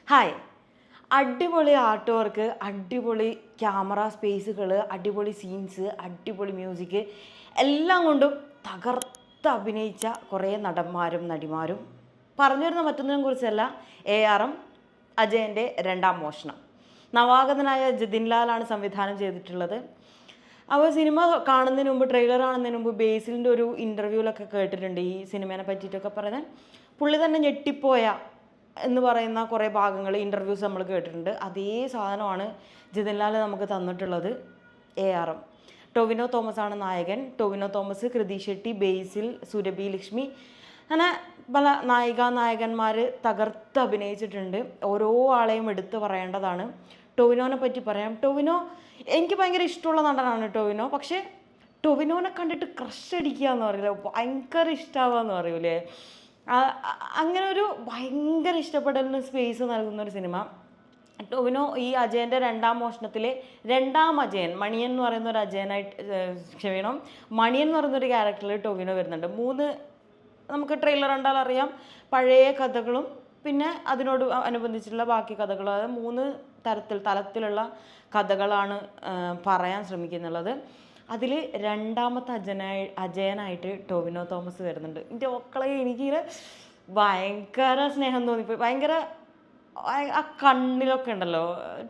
Hi. അടിപൊളി art work, അടിപൊളി camera സ്പേസുകൾ, അടിപൊളി സീൻസ്, അടിപൊളി മ്യൂസിക് എല്ലാം കൊണ്ടും തകർത്ത് അഭിനയിച്ച കുറേ നടന്മാരും നടിമാരും. പറഞ്ഞു വരുന്ന മറ്റൊന്നിനെ കുറിച്ചല്ല, ARM അജയൻ്റെ രണ്ടാം മോഷണം. നവാഗതനായ ജതിൻ ലാലാണ് സംവിധാനം ചെയ്തിട്ടുള്ളത്. അപ്പോൾ സിനിമ കാണുന്നതിന് മുമ്പ്, ട്രെയിലർ കാണുന്നതിന് മുമ്പ് ബേസിലിൻ്റെ ഒരു ഇൻ്റർവ്യൂവിലൊക്കെ കേട്ടിട്ടുണ്ട് ഈ സിനിമേനെ പറ്റിയിട്ടൊക്കെ പറയുന്നത്. പുള്ളി തന്നെ ഞെട്ടിപ്പോയ എന്ന് പറയുന്ന കുറേ ഭാഗങ്ങൾ ഇൻ്റർവ്യൂസ് നമ്മൾ കേട്ടിട്ടുണ്ട്. അതേ സാധനമാണ് ജതിൻ ലാൽ നമുക്ക് തന്നിട്ടുള്ളത്. ARM. ടൊവിനോ തോമസ് ആണ് നായകൻ. ടൊവിനോ തോമസ്, കൃതി ഷെട്ടി, ബേസിൽ, സുരഭി ലക്ഷ്മി, അങ്ങനെ പല നായകന്മാർ തകർത്ത് അഭിനയിച്ചിട്ടുണ്ട്. ഓരോ ആളെയും എടുത്ത് പറയേണ്ടതാണ്. ടൊവിനോനെ പറ്റി പറയാം. ടൊവിനോ എനിക്ക് ഭയങ്കര ഇഷ്ടമുള്ള നടനാണ് ടൊവിനോ. പക്ഷേ ടൊവിനോനെ കണ്ടിട്ട് ക്രഷ് അടിക്കുക എന്ന് പറയില്ല, ഭയങ്കര ഇഷ്ടമാവുക എന്ന് പറയൂലേ, അങ്ങനെ ഒരു ഭയങ്കര ഇഷ്ടപ്പെടലിന് സ്പേസ് നൽകുന്നൊരു സിനിമ. ടൊവിനോ ഈ അജയൻ്റെ രണ്ടാം മോഷണത്തിലെ രണ്ടാം അജയൻ, മണിയൻ എന്ന് പറയുന്ന ഒരു അജയനായിട്ട്, മണിയൻ എന്ന് പറയുന്നൊരു ക്യാരക്ടറിൽ ടൊവിനോ വരുന്നുണ്ട്. നമുക്ക് ട്രെയിലർ കണ്ടാൽ അറിയാം, പഴയ കഥകളും പിന്നെ അതിനോട് അനുബന്ധിച്ചിട്ടുള്ള ബാക്കി കഥകളും, അതായത് 3 തലത്തിലുള്ള കഥകളാണ് പറയാൻ ശ്രമിക്കുന്നുള്ളത്. അതിൽ രണ്ടാമത്തെ അജയനായിട്ട് ടൊവിനോ തോമസ് വരുന്നുണ്ട്. എൻ്റെ മക്കളെ എനിക്കിങ്ങനെ ഭയങ്കര സ്നേഹം തോന്നിപ്പോയി. ഭയങ്കര ആ കണ്ണിലൊക്കെ ഉണ്ടല്ലോ,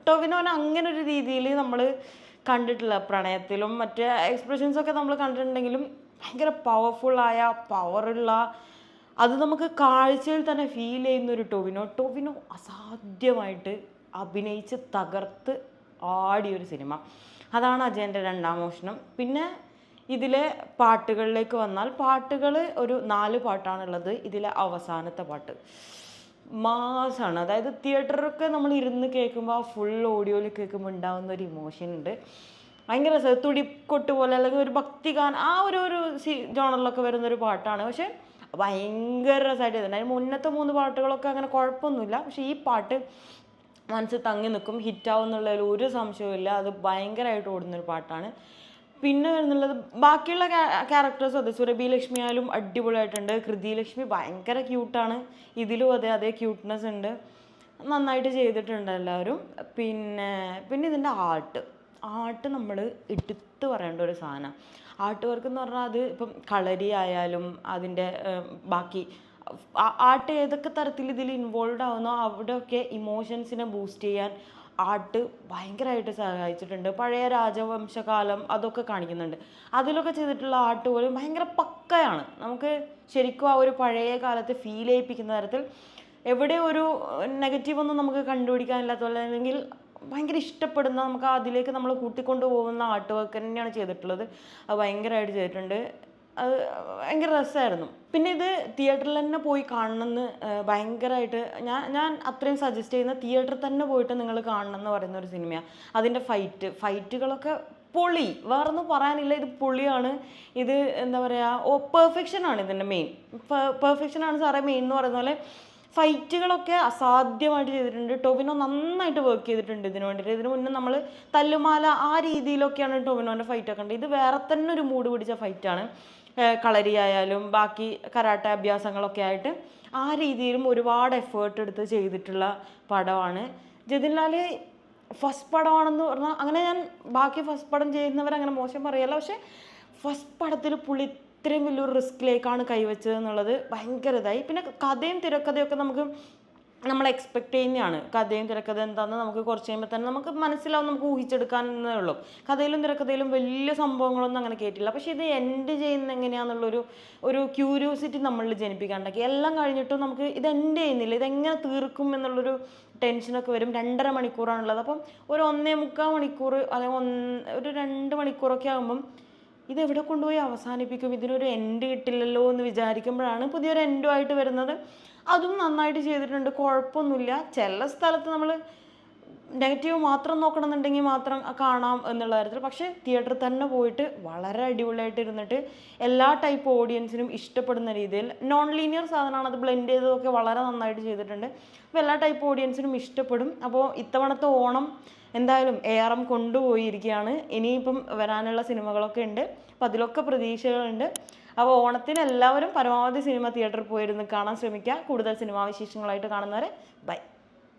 ടൊവിനോനെ അങ്ങനെ ഒരു രീതിയിൽ നമ്മൾ കണ്ടിട്ടില്ല. പ്രണയത്തിലും മറ്റേ എക്സ്പ്രഷൻസൊക്കെ നമ്മൾ കണ്ടിട്ടുണ്ടെങ്കിലും ഭയങ്കര പവർഫുള്ളായ, പവറുള്ള, അത് നമുക്ക് കാഴ്ചയിൽ തന്നെ ഫീൽ ചെയ്യുന്നൊരു ടൊവിനോ അസാധ്യമായിട്ട് അഭിനയിച്ച് തകർത്ത് ആടിയൊരു സിനിമ. അതാണ് അജയൻ്റെ രണ്ടാം മോഷണം. പിന്നെ ഇതിലെ പാട്ടുകളിലേക്ക് വന്നാൽ, പാട്ടുകൾ ഒരു 4 പാട്ടാണുള്ളത്. ഇതിലെ അവസാനത്തെ പാട്ട് മാസാണ്. അതായത് തിയേറ്ററൊക്കെ നമ്മൾ ഇരുന്ന് കേൾക്കുമ്പോൾ, ആ ഫുൾ ഓഡിയോയിൽ കേൾക്കുമ്പോൾ ഉണ്ടാകുന്ന ഒരു ഇമോഷൻ ഉണ്ട്. ഭയങ്കര തുടിക്കൊട്ട് പോലെ, അല്ലെങ്കിൽ ഒരു ഭക്തിഗാനം, ആ ഒരു ജോണറിലൊക്കെ വരുന്നൊരു പാട്ടാണ്. പക്ഷേ ഭയങ്കര രസമായിട്ട് ചെയ്തിട്ടുണ്ട്. അതിന് മുന്നത്തെ 3 പാട്ടുകളൊക്കെ അങ്ങനെ കുഴപ്പമൊന്നുമില്ല. പക്ഷേ ഈ പാട്ട് മനസ്സിൽ തങ്ങി നിൽക്കും, ഹിറ്റാവും എന്നുള്ളതിൽ ഒരു സംശയവുമില്ല. അത് ഭയങ്കരമായിട്ട് ഓടുന്നൊരു പാട്ടാണ്. പിന്നെ എന്നുള്ളത് ബാക്കിയുള്ള ക്യാരക്ടേഴ്സും അതെ. സുരഭി ലക്ഷ്മി ആയാലും അടിപൊളിയായിട്ടുണ്ട്. കൃതി ലക്ഷ്മി ഭയങ്കര ക്യൂട്ടാണ്. ഇതിലും അതേ ക്യൂട്ട്നെസ് ഉണ്ട്. നന്നായിട്ട് ചെയ്തിട്ടുണ്ട് എല്ലാവരും. പിന്നെ ഇതിൻ്റെ ആർട്ട് നമ്മൾ എടുത്ത് പറയേണ്ട ഒരു സാധനം. ആർട്ട് വർക്ക് എന്ന് പറഞ്ഞാൽ അത് ഇപ്പം കളരി ആയാലും അതിൻ്റെ ബാക്കി ആർട്ട് ഏതൊക്കെ തരത്തിൽ ഇതിൽ ഇൻവോൾവ് ആവുന്നോ അവിടെയൊക്കെ ഇമോഷൻസിനെ ബൂസ്റ്റ് ചെയ്യാൻ ആർട്ട് ഭയങ്കരമായിട്ട് സഹായിച്ചിട്ടുണ്ട്. പഴയ രാജവംശകാലം അതൊക്കെ കാണിക്കുന്നുണ്ട്. അതിലൊക്കെ ചെയ്തിട്ടുള്ള ആർട്ട് പോലും ഭയങ്കര പക്കയാണ്. നമുക്ക് ശരിക്കും ആ ഒരു പഴയ കാലത്ത് ഫീൽ ചെയ്യിപ്പിക്കുന്ന തരത്തിൽ എവിടെ ഒരു നെഗറ്റീവൊന്നും നമുക്ക് കണ്ടുപിടിക്കാനില്ലാത്ത പോലെ, അല്ലെങ്കിൽ ഭയങ്കര ഇഷ്ടപ്പെടുന്ന, നമുക്ക് അതിലേക്ക് നമ്മൾ കൂട്ടിക്കൊണ്ടു പോകുന്ന ആർട്ട് വർക്ക് തന്നെയാണ് ചെയ്തിട്ടുള്ളത്. അത് ഭയങ്കരമായിട്ട് ചെയ്തിട്ടുണ്ട്. അത് ഭയങ്കര രസമായിരുന്നു. പിന്നെ ഇത് തിയേറ്ററിൽ തന്നെ പോയി കാണണമെന്ന് ഭയങ്കരമായിട്ട് ഞാൻ അത്രയും സജസ്റ്റ് ചെയ്യുന്ന, തിയേറ്ററിൽ തന്നെ പോയിട്ട് നിങ്ങൾ കാണണം എന്ന് പറയുന്ന ഒരു സിനിമയാണ്. അതിൻ്റെ ഫൈറ്റുകളൊക്കെ പൊളി, വേറൊന്നും പറയാനില്ല. ഇത് പൊളിയാണ്. ഇത് എന്താ പറയുക, പെർഫെക്ഷനാണ് ഇതിൻ്റെ മെയിൻ. പെർഫെക്ഷനാണ് സാറേ മെയിൻ എന്ന് പറയുന്ന പോലെ ഫൈറ്റുകളൊക്കെ അസാധ്യമായിട്ട് ചെയ്തിട്ടുണ്ട്. ടൊവിനോ നന്നായിട്ട് വർക്ക് ചെയ്തിട്ടുണ്ട് ഇതിന് വേണ്ടിയിട്ട്. ഇതിന് മുന്നേ നമ്മൾ തല്ലുമാല ആ രീതിയിലൊക്കെയാണ് ടൊവിനോൻ്റെ ഫൈറ്റൊക്കെ ഉണ്ട്. ഇത് വേറെ തന്നെ ഒരു മൂഡ് പിടിച്ച ഫൈറ്റാണ്. കളരി ആയാലും ബാക്കി കരാട്ടെ അഭ്യാസങ്ങളൊക്കെ ആയിട്ട് ആ രീതിയിലും ഒരുപാട് എഫേർട്ട് എടുത്ത് ചെയ്തിട്ടുള്ള പടമാണ്. ജതിൻ ലാൽ ഫസ്റ്റ് പടമാണെന്ന് പറഞ്ഞാൽ, അങ്ങനെ ഞാൻ ബാക്കി ഫസ്റ്റ് പടം ചെയ്യുന്നവരങ്ങനെ മോശം പറയല്ല, പക്ഷേ ഫസ്റ്റ് പടത്തിൽ പുള്ളി ഇത്രയും വലിയൊരു റിസ്കിലേക്കാണ് കൈവച്ചത് എന്നുള്ളത് ഭയങ്കര ഇതായി. പിന്നെ കഥയും തിരക്കഥയൊക്കെ നമ്മൾ എക്സ്പെക്ട് ചെയ്യുന്നതാണ്. കഥയും തിരക്കഥ എന്താണെന്ന് നമുക്ക് കുറച്ച് കഴിയുമ്പോൾ തന്നെ നമുക്ക് മനസ്സിലാവും, നമുക്ക് ഊഹിച്ചെടുക്കാനേ ഉള്ളൂ. കഥയിലും തിരക്കഥയിലും വലിയ സംഭവങ്ങളൊന്നും അങ്ങനെ കേട്ടില്ല. പക്ഷേ ഇത് എൻഡ് ചെയ്യുന്നത് എങ്ങനെയാണെന്നുള്ളൊരു ക്യൂരിയോസിറ്റി നമ്മളിൽ ജനിപ്പിക്കാണ്ടാക്കി. എല്ലാം കഴിഞ്ഞിട്ടും നമുക്ക് ഇത് എൻഡ് ചെയ്യുന്നില്ല, ഇതെങ്ങനെ തീർക്കും എന്നുള്ളൊരു ടെൻഷനൊക്കെ വരും. 2.5 മണിക്കൂറാണുള്ളത്. അപ്പം ഒരു 1.25 മണിക്കൂർ അല്ലെങ്കിൽ ഒരു 2 മണിക്കൂറൊക്കെ ആകുമ്പം ഇതെവിടെ കൊണ്ടുപോയി അവസാനിപ്പിക്കും, ഇതിനൊരു എൻഡ് കിട്ടില്ലല്ലോ എന്ന് വിചാരിക്കുമ്പോഴാണ് പുതിയൊരു എൻഡുമായിട്ട് വരുന്നത്. അതും നന്നായിട്ട് ചെയ്തിട്ടുണ്ട്, കുഴപ്പമൊന്നുമില്ല. ചില സ്ഥലത്ത് നമ്മൾ നെഗറ്റീവ് മാത്രം നോക്കണമെന്നുണ്ടെങ്കിൽ മാത്രം കാണാം എന്നുള്ള കാര്യത്തിൽ. പക്ഷേ തിയേറ്ററിൽ തന്നെ പോയിട്ട് വളരെ അടിപൊളിയായിട്ട് ഇരുന്നിട്ട് എല്ലാ ടൈപ്പ് ഓഡിയൻസിനും ഇഷ്ടപ്പെടുന്ന രീതിയിൽ, നോൺ ലീനിയർ സാധനമാണ്, അത് ബ്ലെൻഡ് ചെയ്തതൊക്കെ വളരെ നന്നായിട്ട് ചെയ്തിട്ടുണ്ട്. അപ്പോൾ എല്ലാ ടൈപ്പ് ഓഡിയൻസിനും ഇഷ്ടപ്പെടും. അപ്പോൾ ഇത്തവണത്തെ ഓണം എന്തായാലും ARM കൊണ്ടുപോയിരിക്കുകയാണ്. ഇനിയിപ്പം വരാനുള്ള സിനിമകളൊക്കെ ഉണ്ട്. അപ്പോൾ അതിലൊക്കെ പ്രതീക്ഷകളുണ്ട്. അപ്പോൾ ഓണത്തിന് എല്ലാവരും പരമാവധി സിനിമ തിയേറ്ററിൽ പോയിരുന്ന് കാണാൻ ശ്രമിക്കുക. കൂടുതൽ സിനിമാ വിശേഷങ്ങളായിട്ട് കാണുന്നവരെ ബൈ.